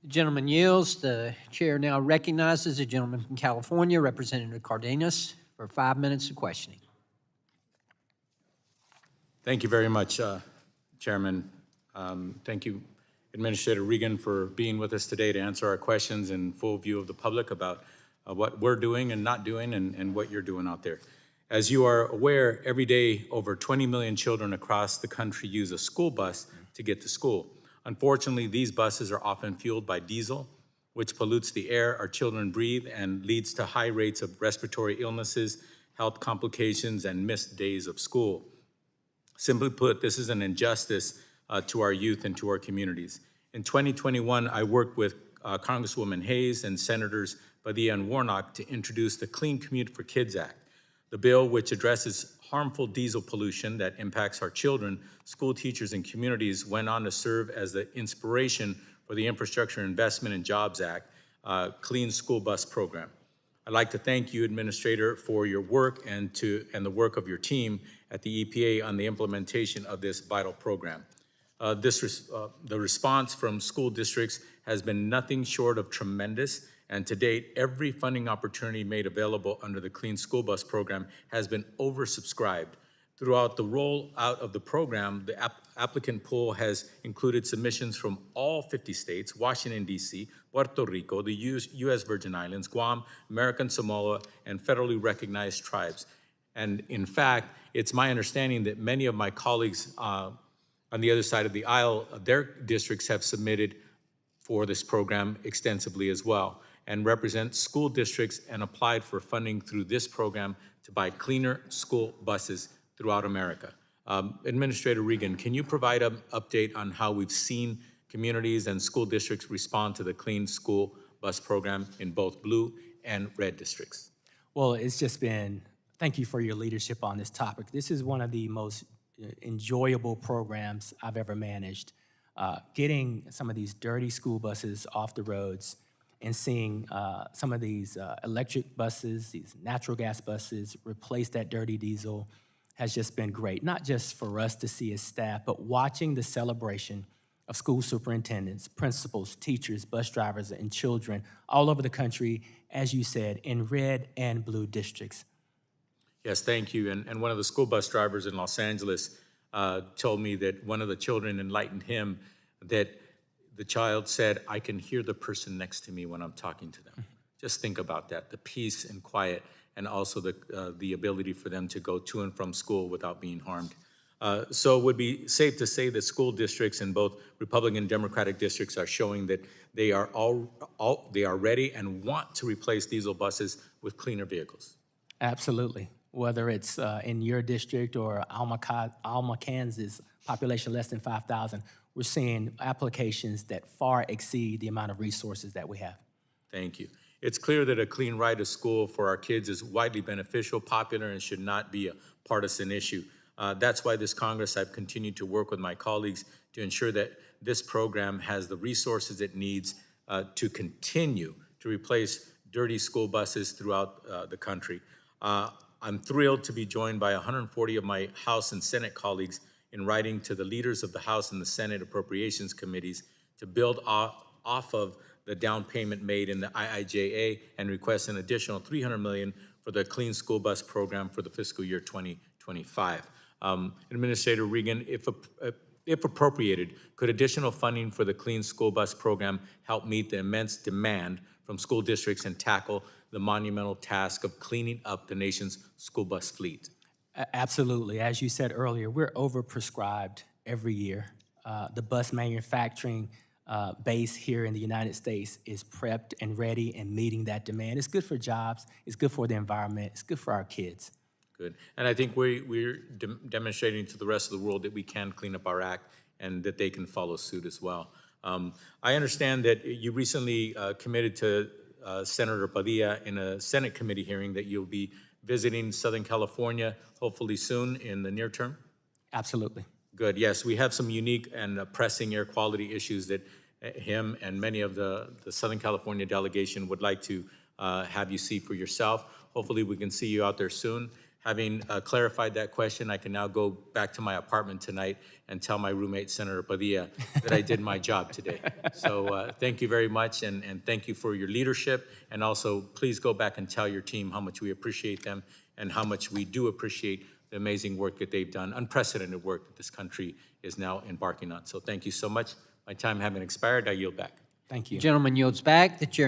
The gentleman yields. The chair now recognizes the gentleman from California, Representative Cárdenas, for 5 minutes of questioning. Thank you very much, Chairman. Thank you, Administrator Regan, for being with us today to answer our questions in full view of the public about what we're doing and not doing and what you're doing out there. As you are aware, every day over 20 million children across the country use a school bus to get to school. Unfortunately, these buses are often fueled by diesel, which pollutes the air our children breathe and leads to high rates of respiratory illnesses, health complications, and missed days of school. Simply put, this is an injustice to our youth and to our communities. In 2021, I worked with Congresswoman Hayes and Senators Padilla and Warnock to introduce the Clean Commute for Kids Act. The bill, which addresses harmful diesel pollution that impacts our children, school teachers, and communities, went on to serve as the inspiration for the Infrastructure Investment and Jobs Act, Clean School Bus Program. I'd like to thank you, Administrator, for your work and the work of your team at the EPA on the implementation of this vital program. The response from school districts has been nothing short of tremendous, and to date, every funding opportunity made available under the Clean School Bus Program has been oversubscribed. Throughout the rollout of the program, the applicant pool has included submissions from all 50 states, Washington, D.C., Puerto Rico, the U.S. Virgin Islands, Guam, American Samoa, and federally recognized tribes. And in fact, it's my understanding that many of my colleagues on the other side of the aisle, their districts have submitted for this program extensively as well, and represent school districts and applied for funding through this program to buy cleaner school buses throughout America. Administrator Regan, can you provide an update on how we've seen communities and school districts respond to the Clean School Bus Program in both blue and red districts? Well, it's just been, thank you for your leadership on this topic. This is one of the most enjoyable programs I've ever managed. Getting some of these dirty school buses off the roads and seeing some of these electric buses, these natural gas buses, replace that dirty diesel has just been great. Not just for us to see as staff, but watching the celebration of school superintendents, principals, teachers, bus drivers, and children all over the country, as you said, in red and blue districts. Yes, thank you. And one of the school bus drivers in Los Angeles told me that one of the children enlightened him that the child said, "I can hear the person next to me when I'm talking to them." Just think about that, the peace and quiet, and also the ability for them to go to and from school without being harmed. So it would be safe to say that school districts in both Republican and Democratic districts are showing that they are they are ready and want to replace diesel buses with cleaner vehicles. Absolutely. Whether it's in your district or Alma, Kansas, population less than 5,000, we're seeing applications that far exceed the amount of resources that we have. Thank you. It's clear that a clean ride to school for our kids is widely beneficial, popular, and should not be a partisan issue. That's why this Congress, I've continued to work with my colleagues to ensure that this program has the resources it needs to continue to replace dirty school buses throughout the country. I'm thrilled to be joined by 140 of my House and Senate colleagues in writing to the leaders of the House and the Senate Appropriations Committees to build off of the down payment made in the IIJA and request an additional $300 million for the Clean School Bus Program for the fiscal year 2025. Administrator Regan, if appropriated, could additional funding for the Clean School Bus Program help meet the immense demand from school districts and tackle the monumental task of cleaning up the nation's school bus fleet? Absolutely. As you said earlier, we're overprescribed every year. The bus manufacturing base here in the United States is prepped and ready and meeting that demand. It's good for jobs. It's good for the environment. It's good for our kids. Good. And I think we're demonstrating to the rest of the world that we can clean up our act and that they can follow suit as well. I understand that you recently committed to Senator Padilla in a Senate committee hearing that you'll be visiting Southern California hopefully soon in the near term? Absolutely. Good. Yes, we have some unique and pressing air quality issues that him and many of the Southern California delegation would like to have you see for yourself. Hopefully we can see you out there soon. having clarified that question, I can now go back to my apartment tonight and tell my roommate, Senator Padilla, that I did my job today. So thank you very much, and thank you for your leadership. And also, please go back and tell your team how much we appreciate them and how much we do appreciate the amazing work that they've done, unprecedented work that this country is now embarking on. So thank you so much. My time having expired, I yield back. Thank you. Gentleman yields back. The chair